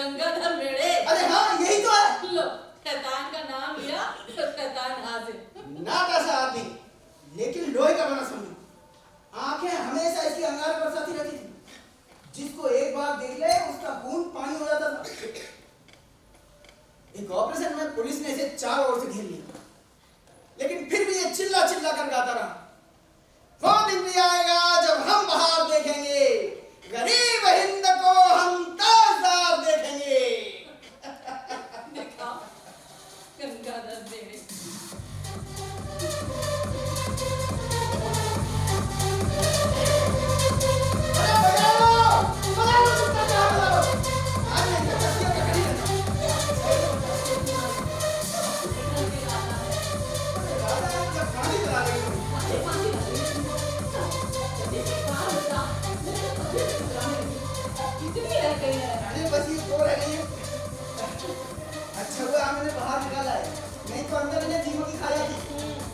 गंगाधर मेड़े। अरे हाँ, यही तो है। लो, शैतान का नाम लिया तो शैतान हाजिर। नाट ऐसा आदमी, लेकिन लोहे का बना समझो। आंखें हमेशा इसकी अंगारे बरसाती रहती थी। जिसको एक बार देख ले उसका खून पानी हो जाता था। एक ऑपरेशन में पुलिस ने इसे चारों ओर से घेर लिया, लेकिन फिर भी ये चिल्ला चिल्ला कर गाता रहा, वो दिन भी आएगा जब हम बाहर देखेंगे, गरीब हिंद को हम ताजदार देखेंगे। देखा, गंगाधर मेड़े। अच्छा हुआ मैंने बाहर निकाला है, नहीं तो अंदर इन्हें दीमक की खाया थी।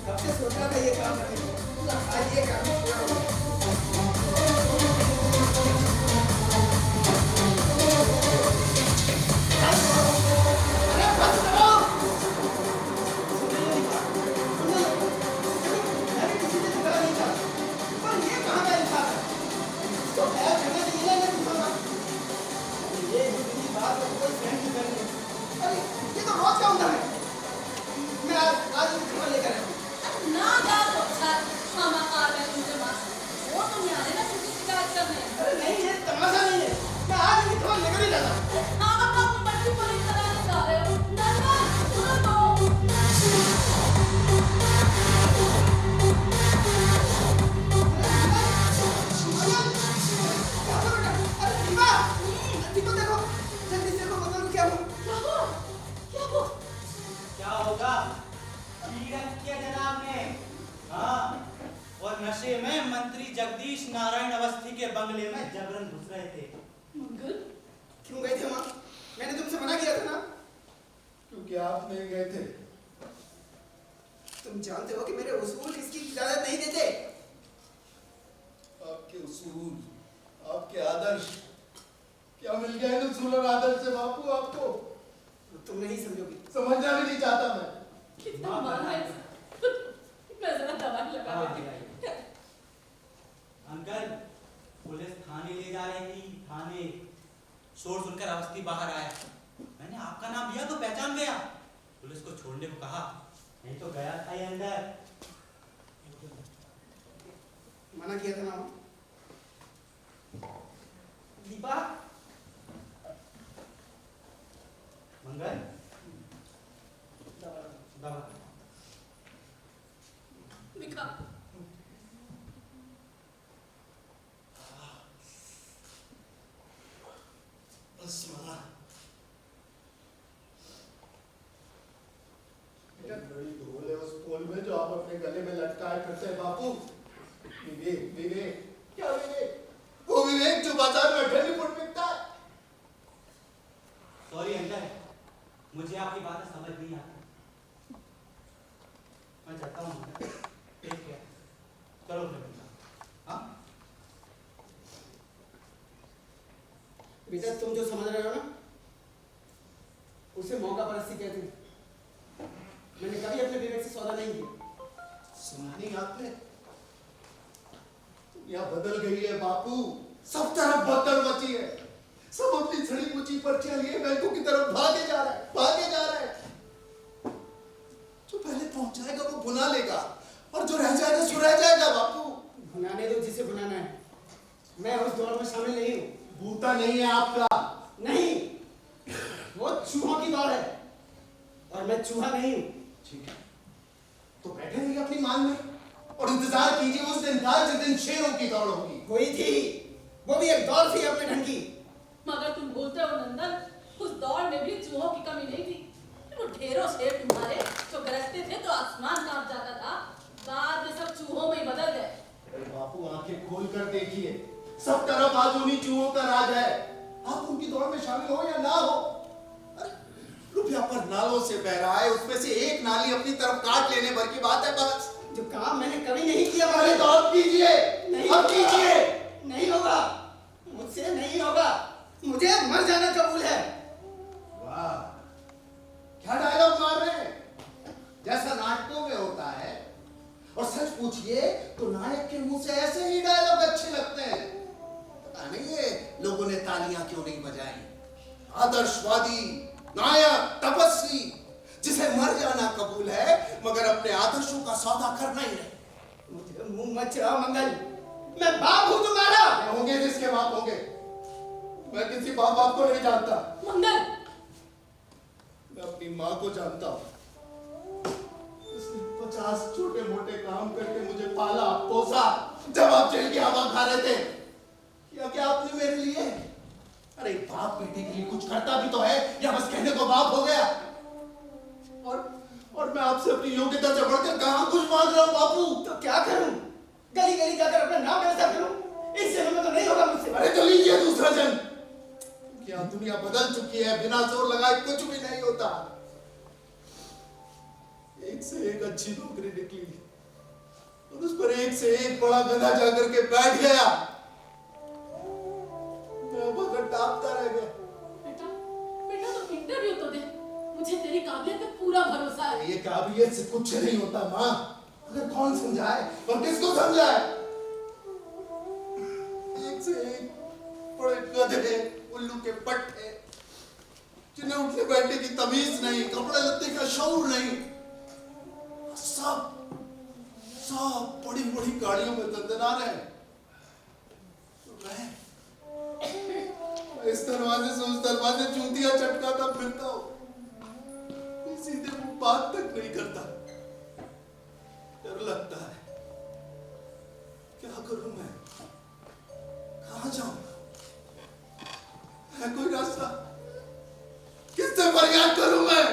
कब से सोच रहा था ये काम करने, आज ये काम पूरा हो गया। अरे बस करो। मैंने किसी से झगड़ा नहीं था, पर ये कहाँ का इंसान है? इसको खैर करने के लिए मैं पूछा था। ये मेरी बात को कोई सहन नहीं करेंगे। अरे ये तो रोज का होता है। मैं आज खबर लेकर आया। ना दाद अच्छा, हम आ गए तुमसे बात। वो तुम यहाँ आने ना तुमसे शिकायत करने। अरे नहीं, ये तमाशा नहीं है। मैं आज इनकी खबर लेकर ही जाता हूँ। हाँ बाबा, तुम बच्ची को लेकर आने जा रहे हो। नंदा, सुनो तो। अरे दीपा, दीपा देखो, जल्दी से देखो मतलब क्या हुआ? क्या हुआ? क्या हुआ? क्या होगा? पीड़ित किया जनाब ने। हाँ, और नशे में मंत्री जगदीश नारायण अवस्थी के बंगले में जबरन घुस रहे थे। मंगल, क्यों गए थे वहाँ? मैंने तुमसे मना किया था ना? क्योंकि आप नहीं गए थे। तुम जानते हो कि मेरे उसूल इसकी इजाजत नहीं देते। आपके उसूल, आपके आदर्श, क्या मिल गया इन उसूल और आदर्श से बापू आपको? तुम नहीं समझोगे। समझना भी नहीं चाहता मैं। कितना मार है इसका। मैं जरा दवाई लगा देती हूँ। अंकल, पुलिस थाने ले जा रही थी। थाने शोर सुनकर अवस्थी बाहर आया। मैंने आपका नाम लिया तो पहचान गया। पुलिस को छोड़ने को कहा, नहीं तो गया था ये अंदर। मना किया था ना? दीपा, मंगल, दवा। दिखा। बस मारा। बेटा बड़ी धूल है उस पोल में जो आप अपने गले में लटकाए करते हैं बापू। विवेक, विवेक, क्या विवेक? वो विवेक जो बाजार में 28 फुट बिकता है। सॉरी अंकल, मुझे आपकी बातें समझ नहीं आती। मैं चाहता हूँ अंकल, टेक केयर। चलो फिर बेटा। हाँ, बेटा तुम जो समझ रहे हो ना, उसे मौका परस्ती कहते हैं। मैंने कभी अपने विवेक से सौदा नहीं किया। सुना नहीं आपने? दुनिया बदल गई है बापू। सब तरफ भगदड़ मची है। सब अपनी छड़ी मुची पर्चियां लिए बैंकों की तरफ भागे जा रहा है, भागे जा रहा है। जो पहले पहुंच जाएगा वो भुना लेगा, और जो रह जाएगा सो रह जाएगा बापू। भुनाने दो जिसे भुनाना है। मैं उस दौर में शामिल नहीं हूँ। बूता नहीं है आपका। नहीं, वो चूहों की दौड़ है और मैं चूहा नहीं हूँ। ठीक है, तो बैठे रहिए अपनी मान में और इंतजार कीजिए उस दिन का जिस दिन शेरों की दौड़ होगी। हुई थी, वो भी एक दौर थी अपने ढंग की। मगर तुम बोलते हो नंदन, उस दौर में भी चूहों की कमी नहीं थी। वो ढेरों शेर तुम्हारे जो गरजते थे तो आसमान कांप जाता था। बाद में सब चूहों में ही बदल गए। अरे बापू आंखें खोल कर देखिए, सब तरफ आज उन्हीं चूहों का राज है। आप उनकी दौड़ में शामिल हो या ना हो, अरे रुपया पर नालों से बह रहा है, उसमें से एक नाली अपनी तरफ काट लेने भर की बात है बस। जो काम मैंने कभी नहीं किया, अरे तो अब कीजिए, नहीं अब कीजिए। नहीं होगा, मुझसे नहीं होगा। मुझे मर जाना कबूल है। पूछिए तो नायक के मुंह से ऐसे ही डायलॉग अच्छे लगते हैं। पता नहीं ये लोगों ने तालियां क्यों नहीं बजाई। आदर्शवादी नायक तपस्वी जिसे मर जाना कबूल है मगर अपने आदर्शों का सौदा करना ही नहीं। मुझे मुंह मत चढ़ाओ मंगल, मैं बाप हूं तुम्हारा। होंगे जिसके बाप होंगे, मैं किसी बाप को नहीं जानता। मंगल, मैं अपनी माँ को जानता हूँ। उसने 50 छोटे मोटे काम करके मुझे पाला पोसा। जब आप जेल की हवा खा रहे थे क्या आपने मेरे लिए? अरे बाप बेटे के लिए कुछ करता भी तो है या बस कहने को बाप हो गया? और मैं आपसे अपनी योग्यता से बढ़कर कहां कुछ मांग रहा हूं बापू। तो क्या करूं? गली गली जाकर अपना नाम कैसा करूं? इस जन्म में तो नहीं होगा मुझसे। अरे तो लीजिए दूसरा जन्म। क्या दुनिया बदल चुकी है, बिना जोर लगाए कुछ भी नहीं होता। एक से एक अच्छी नौकरी निकली और उस पर एक से एक बड़ा गधा जाकर के बैठ गया। मैं बगैर टापता रह गया। बेटा बेटा तुम इंटरव्यू तो दे, मुझे तेरी काबिलियत पे पूरा भरोसा है। ये काबिलियत से कुछ नहीं होता माँ, अगर कौन समझाए और किसको समझाए। एक से एक बड़े गधे उल्लू के पट्टे जिन्हें उठने बैठने की तमीज नहीं, कपड़े लत्ते का शौर नहीं, सब बड़ी बड़ी गाड़ियों में दंदना रहे। मैं इस दरवाजे से उस दरवाजे चूतिया चटकाता फिरता हूँ, सीधे मुंह बात तक नहीं करता। डर लगता है, क्या करूं मैं, कहां जाऊं, है कोई रास्ता, किससे फरियाद करूं मैं?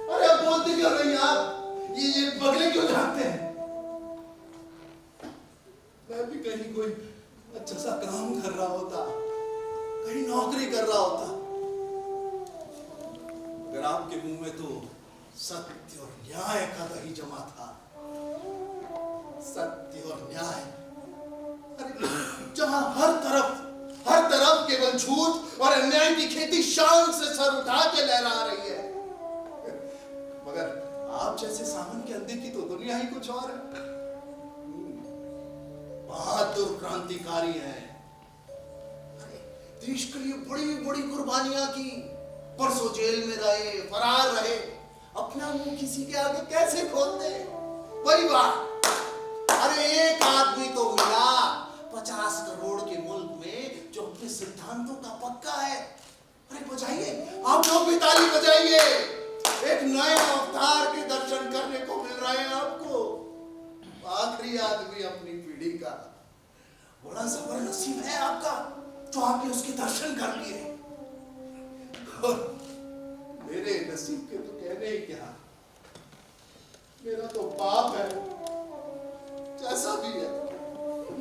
अरे आप बोलते क्यों नहीं आप? ये बगले क्यों झांकते हैं? मैं भी कहीं कोई अच्छा सा काम कर रहा होता, कहीं नौकरी कर रहा होता, अगर आपके मुंह में तो सत्य और न्याय का दही जमा था। सत्य और न्याय, अरे जहां हर तरफ केवल झूठ और अन्याय की खेती शान से सर उठा के लहरा रही है, मगर आप जैसे सामन के अंधे की तो दुनिया ही कुछ और है। बहादुर क्रांतिकारी है, अरे देश के लिए बड़ी बड़ी कुर्बानियां की, परसों जेल में रहे, फरार रहे, अपना मुंह किसी के आगे कैसे खोलते? वही बात, अरे एक आदमी तो मिला 50 करोड़ के मुल्क में जो अपने सिद्धांतों का पक्का है। अरे बजाइए, आप लोग भी ताली बजाइए, एक नए अवतार के दर्शन करने को मिल रहे हैं आपको। आखिरी आदमी अपनी पीढ़ी का, बड़ा जबर नसीब है आपका जो आपने उसके दर्शन कर लिए। और मेरे नसीब के तो कहने ही क्या, मेरा तो बाप है, जैसा भी है।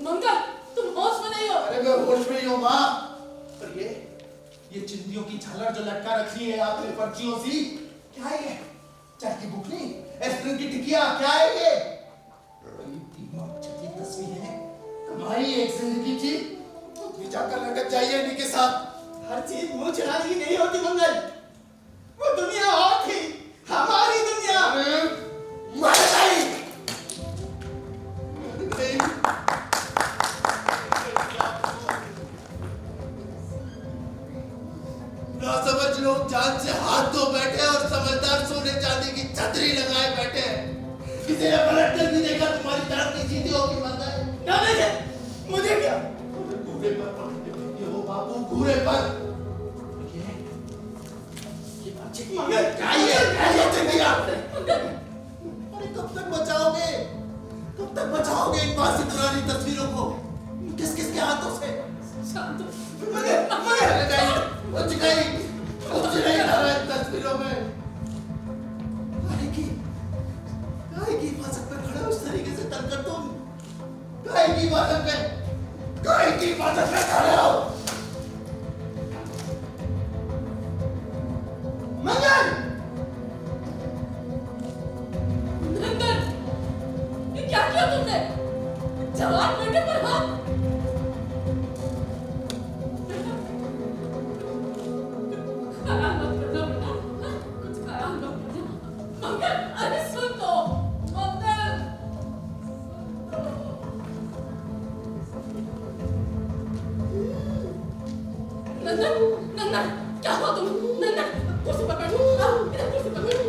मंगल, तुम होश में नहीं हो। अरे मैं होश में ही हूँ माँ। पर ये चिंदियों की झालर जो लटका रखी है आपने पर्चियों सी, क्या है ये? चाय की बुकनी, एस्प्रिन की टिकिया, क्या है ये? छठी तस्वीर है, कमाई एक जिंदगी की, तो जाकर लटक जाइए इन्हीं के साथ। हर चीज मुंह चढ़ाने की नहीं होती मंगल, वो दुनिया और थी, हमारी दुनिया। मर गई। ना समझ लोग जान से हाथ धो बैठे और समझदार सोने चांदी की छतरी लगाए बैठे हैं। किसी ने पलट कर भी देखा तुम्हारी तरफ की सीधी होगी मंगल? ना देखे, मुझे क्या? घूरे पर पकड़े हो बाबू, घूरे पर। मंगल, अरे कब तक बचाओगे, कब तक बचाओगे इन बासी पुरानी तस्वीरों को? किस किस के हाथों से? शांत हो। कुछ नहीं रहा इन तस्वीरों में। काहे की हिफाजत पे खड़े हो इस तरीके से तनकर तुम? काहे की हिफाजत पे खड़े हो? मंगल, मंगल, ये क्या किया तुमने? जवान बेटे पर हाथ। ख्याल मत करना बेटा, कुछ ख्याल मत करना। मंगल, अरे सुन तो। नंदन नंदन क्या हुआ तुम? नंदन कुर्सी पर बैठो, इधर कुर्सी पर बैठो,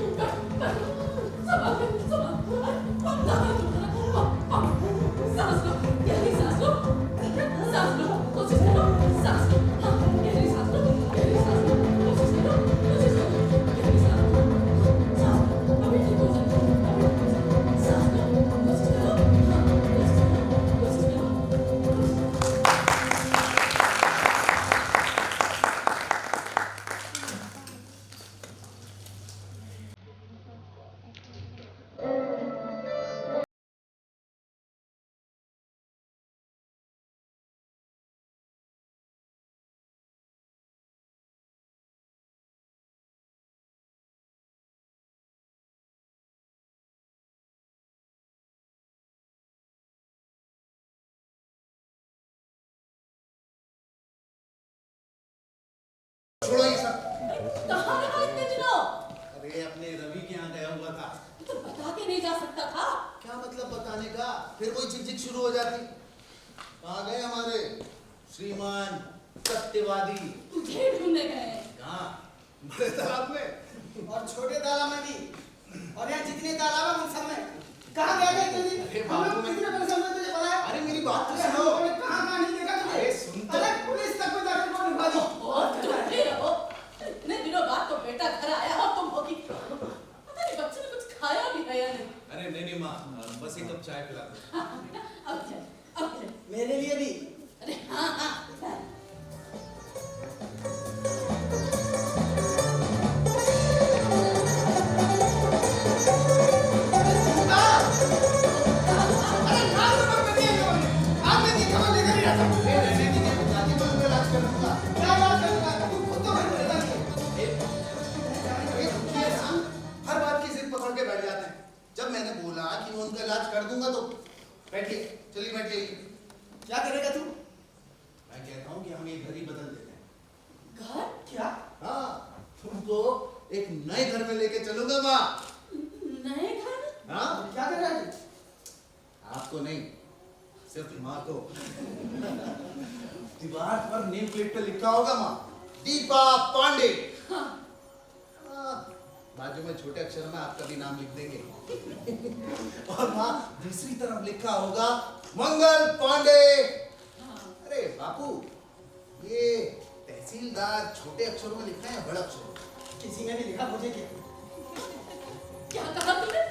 सांस लो, गहरी सांस लो, सांस लो, कोशिश करो, सांस लो, हाँ, गहरी सांस लो, गहरी सांस लो, कोशिश करो, गहरी सांस लो, सांस लो, अभी ठीक हो जाएगा, अभी ठीक हो जाएगा, सांस लो, कोशिश करो, हाँ, कोशिश करो, छोड़ो ये सब। कहाँ रहा इतने दिनों? अरे अपने रवि के यहाँ गया हुआ था। तो बता के नहीं जा सकता था? क्या मतलब बताने का? फिर कोई झिकझिक शुरू हो जाती। कहाँ गए हमारे श्रीमान सत्यवादी? तुझे ढूंढने गए। कहाँ? बड़े तालाब में और छोटे तालाब में भी, और यहाँ जितने तालाब है उन सब में कहाँ गए थे इतने दिन? अरे हम बाबू, लोग कितने परेशान हुए तुझे पता है? अरे मेरी बात तो अरे सुनो। हम लोगों ने कहाँ नहीं देखा तुझे? अरे सुन तो। अरे पुलिस तक को जाकर कौन निभा दी? और चुप ही रहो। इतने दिनों बाद तो बेटा घर आया और तुम होगी। पता नहीं बच्चे ने कुछ खाया भी है या नहीं। अरे नहीं माँ, बस एक कप चाय पिला दो। अब चल, अब चल। मेरे लिए भी। अरे हाँ हाँ चल। अरे कहाँ से बात करती है ये वाली? आप मैं देखा मैं लेकर ही रहता हूँ। ए, रहने दीजिए, पिताजी, मैं उनका इलाज कर दूंगा। क्या बात करूँगा? तू खुद तो मेरे को बता दे। ये रुकिए ना, हर बात की जिद पकड़ के बैठ जाते हैं। जब मैंने बोला कि मैं उनका इलाज कर दूंगा तो बैठिए, चलिए बैठिए। क्या करेगा तू? मैं कहता हूँ कि हम ये घर ही बदल देते हैं। घर? क्या? हाँ, तुमको एक नए घर में लेके चलूंगा माँ। नए घर? हाँ, क्या कर रहा है तू? आपको नहीं, सिर्फ माँ को। दीवार पर नेम प्लेट पे लिखा होगा माँ, दीपा पांडे। हाँ। हाँ, बाजू में छोटे अक्षर में आपका भी नाम लिख देंगे। और माँ दूसरी तरफ लिखा होगा मंगल पांडे। अरे बापू, ये तहसीलदार छोटे अक्षरों में लिखा है या बड़े अक्षरों में? किसी ने भी लिखा मुझे क्या? क्या कहा तुमने?